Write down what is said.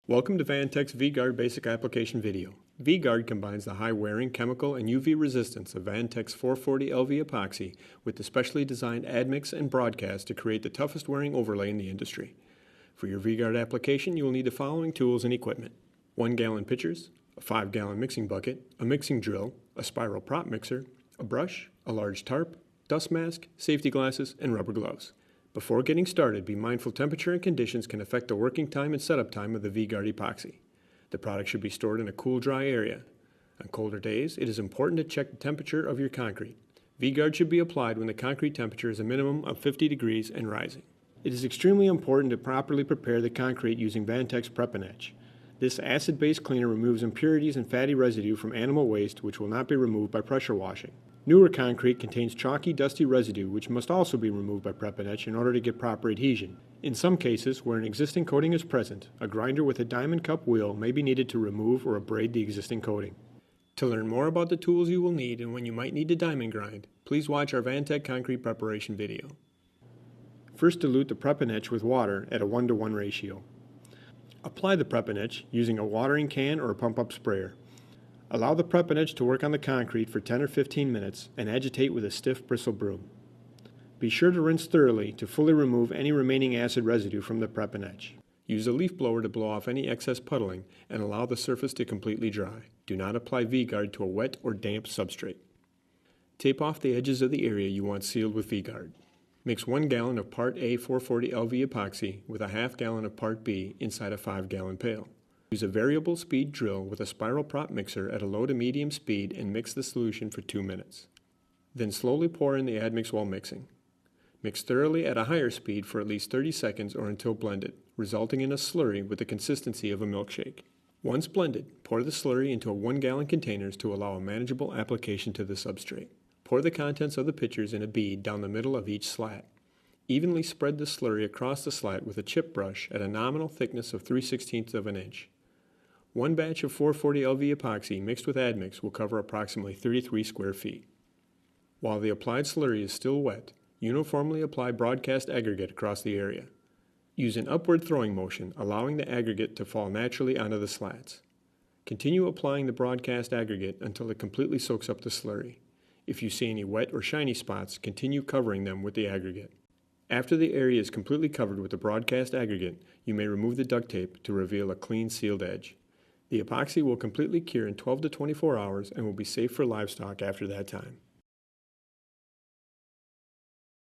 Welcome to Vantek's V-Gard basic application video. V-Gard combines the high wearing, chemical, and UV resistance of Vantek's 440 LV epoxy with the specially designed Admix and Broadcast to create the toughest wearing overlay in the industry. For your V-Gard application, you will need the following tools and equipment: 1-gallon pitchers, a 5-gallon mixing bucket, a mixing drill, a spiral prop mixer, a brush, a large tarp, dust mask, safety glasses, and rubber gloves. Before getting started, be mindful temperature and conditions can affect the working time and setup time of the V-Gard epoxy. The product should be stored in a cool, dry area. On colder days, it is important to check the temperature of your concrete. V-Gard should be applied when the concrete temperature is a minimum of 50 degrees and rising. It is extremely important to properly prepare the concrete using Vantek's Prep and Etch. This acid-based cleaner removes impurities and fatty residue from animal waste which will not be removed by pressure washing. Newer concrete contains chalky, dusty residue which must also be removed by Prep and Etch in order to get proper adhesion. In some cases, where an existing coating is present, a grinder with a diamond cup wheel may be needed to remove or abrade the existing coating. To learn more about the tools you will need and when you might need to diamond grind, please watch our Vantek concrete preparation video. First, dilute the Prep and Etch with water at a 1:1 ratio. Apply the Prep and Etch using a watering can or a pump-up sprayer. Allow the Prep and Etch to work on the concrete for 10 or 15 minutes and agitate with a stiff bristle broom. Be sure to rinse thoroughly to fully remove any remaining acid residue from the Prep and Etch. Use a leaf blower to blow off any excess puddling and allow the surface to completely dry. Do not apply V-Gard to a wet or damp substrate. Tape off the edges of the area you want sealed with V-Gard. Mix 1 gallon of Part A 440 LV epoxy with a half gallon of Part B inside a 5-gallon pail. Use a variable speed drill with a spiral prop mixer at a low to medium speed and mix the solution for 2 minutes. Then slowly pour in the admix while mixing. Mix thoroughly at a higher speed for at least 30 seconds or until blended, resulting in a slurry with the consistency of a milkshake. Once blended, pour the slurry into 1-gallon containers to allow a manageable application to the substrate. Pour the contents of the pitchers in a bead down the middle of each slat. Evenly spread the slurry across the slat with a chip brush at a nominal thickness of 3/16 of an inch. One batch of 440 LV epoxy mixed with Admix will cover approximately 33 square feet. While the applied slurry is still wet, uniformly apply broadcast aggregate across the area. Use an upward throwing motion, allowing the aggregate to fall naturally onto the slats. Continue applying the broadcast aggregate until it completely soaks up the slurry. If you see any wet or shiny spots, continue covering them with the aggregate. After the area is completely covered with the broadcast aggregate, you may remove the duct tape to reveal a clean sealed edge. The epoxy will completely cure in 12 to 24 hours and will be safe for livestock after that time.